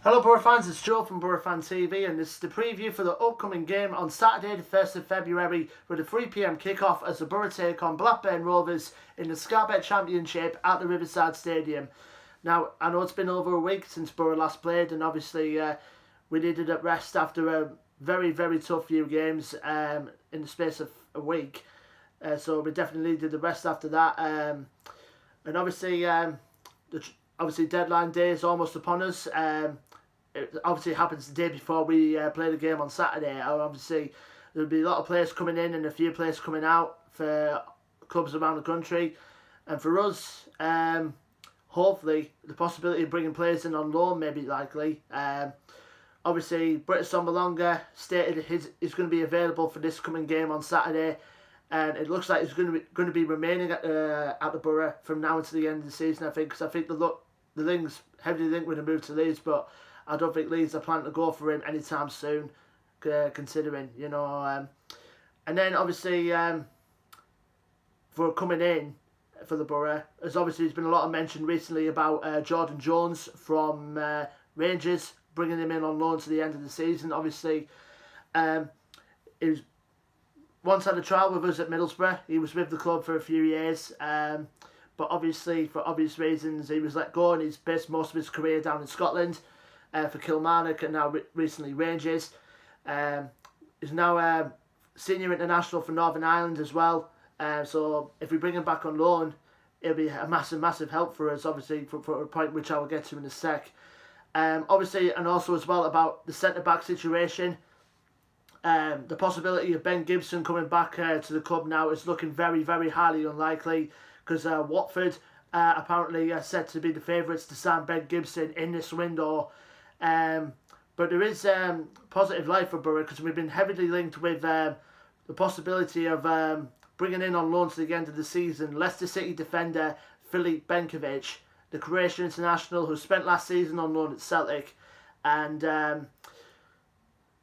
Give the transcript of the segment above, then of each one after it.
Hello Boro fans, it's Joe from Boro Fan TV, and this is the preview for the upcoming game on Saturday the 1st of February with a 3 PM kickoff as the Boro take on Blackburn Rovers in the Scarbet Championship at the Riverside Stadium. Now, I know it's been over a week since Boro last played, and obviously we needed a rest after a very, very tough few games in the space of a week. So we definitely needed the rest after that. And obviously, obviously deadline day is almost upon us. It obviously happens the day before we play the game on Saturday. Obviously, there'll be a lot of players coming in and a few players coming out for clubs around the country. And for us, hopefully, the possibility of bringing players in on loan may be likely. Obviously, Britt Sombalonga stated he's going to be available for this coming game on Saturday. And it looks like he's going to be remaining at the Borough from now until the end of the season, I think. Because I think the Lings heavily linked with a move to Leeds, but I don't think Leeds are planning to go for him anytime soon, considering, you know. And then, obviously, for coming in for the Borough, there's been a lot of mention recently about Jordan Jones from Rangers, bringing him in on loan to the end of the season. Obviously, he was once had a trial with us at Middlesbrough. He was with the club for a few years, but obviously, for obvious reasons, he was let go, and he's based most of his career down in Scotland. For Kilmarnock and now recently Rangers. He's now senior international for Northern Ireland as well. So if we bring him back on loan, it'll be a massive help for us, obviously, for a point which I will get to in a sec. Obviously, and also as well about the centre-back situation. The possibility of Ben Gibson coming back to the club now is looking very, very highly unlikely, because Watford apparently are said to be the favourites to sign Ben Gibson in this window. But there is positive light for Boro, because we've been heavily linked with the possibility of bringing in on loan to the end of the season Leicester City defender Filip Benkovic, the Croatian international who spent last season on loan at Celtic. And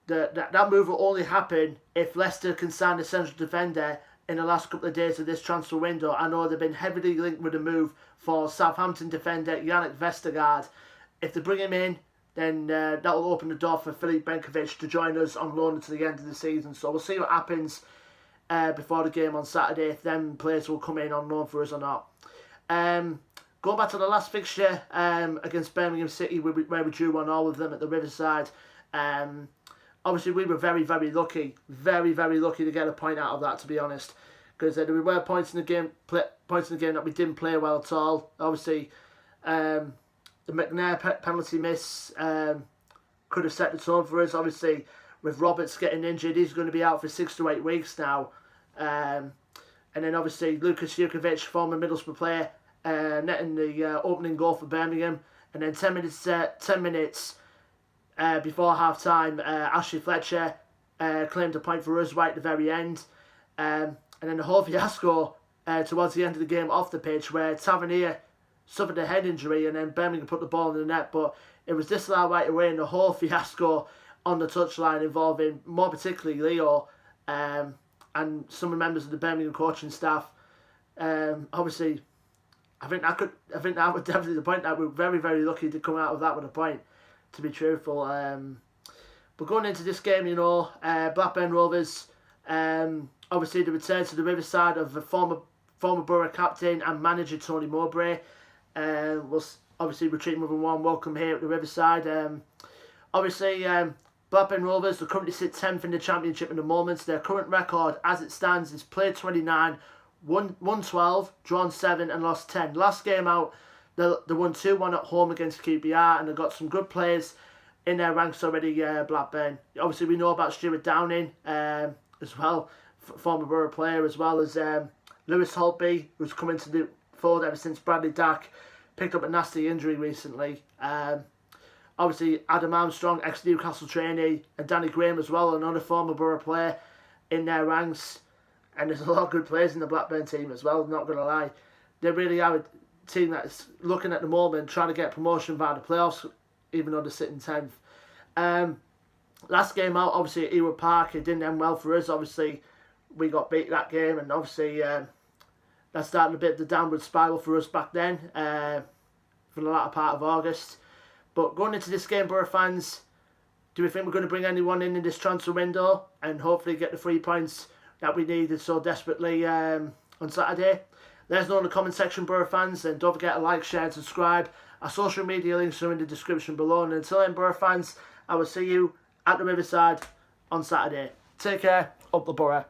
that move will only happen if Leicester can sign a central defender in the last couple of days of this transfer window. I know they've been heavily linked with a move for Southampton defender Yannick Vestergaard. If they bring him in, then that will open the door for Filip Benkovic to join us on loan until the end of the season. So we'll see what happens before the game on Saturday, if them players will come in on loan for us or not. Going back to the last fixture against Birmingham City, where we drew 1-1 with them at the Riverside. Obviously, we were very, very lucky to get a point out of that, to be honest. Because there were points in the game that we didn't play well at all. Obviously, the McNair penalty miss could have set the tone for us. Obviously, with Roberts getting injured, he's going to be out for 6 to 8 weeks now. And then obviously Lukas Jukovic, former Middlesbrough player, netting the opening goal for Birmingham. And then 10 minutes before half time, Ashley Fletcher claimed a point for us right at the very end. And then the whole fiasco towards the end of the game off the pitch, where Tavernier suffered a head injury and then Birmingham put the ball in the net, but it was disallowed right away, and the whole fiasco on the touchline involving more particularly Leo and some members of the Birmingham coaching staff. Obviously, I think that was definitely the point that we were very, very lucky to come out of that with a point, to be truthful. But going into this game, you know, Blackburn Rovers, obviously the return to the Riverside of the former Boro captain and manager Tony Mowbray. We'll obviously retreat treating with a warm welcome here at the Riverside. Obviously, Blackburn Rovers will currently sit 10th in the Championship at the moment. Their current record, as it stands, is played 29, won 12, drawn 7 and lost 10. Last game out, they won 2-1 at home against QPR, and they've got some good players in their ranks already, Blackburn. Obviously, we know about Stuart Downing as well, former Boro player, as well as Lewis Holtby, who's come into the fold ever since Bradley Dack picked up a nasty injury recently. Obviously, Adam Armstrong, ex-Newcastle trainee, and Danny Graham as well, another former Boro player in their ranks. And there's a lot of good players in the Blackburn team as well, not going to lie. They really are a team that's looking at the moment, trying to get promotion via the playoffs, even though they're sitting 10th. Last game out, obviously, at Ewood Park, it didn't end well for us. Obviously, we got beat that game, and obviously that started a bit of the downward spiral for us back then, for the latter part of August. But going into this game, Boro fans, do we think we're going to bring anyone in this transfer window and hopefully get the 3 points that we needed so desperately on Saturday? Let us know in the comment section, Boro fans, and don't forget to like, share and subscribe. Our social media links are in the description below. And until then, Boro fans, I will see you at the Riverside on Saturday. Take care, up the Boro.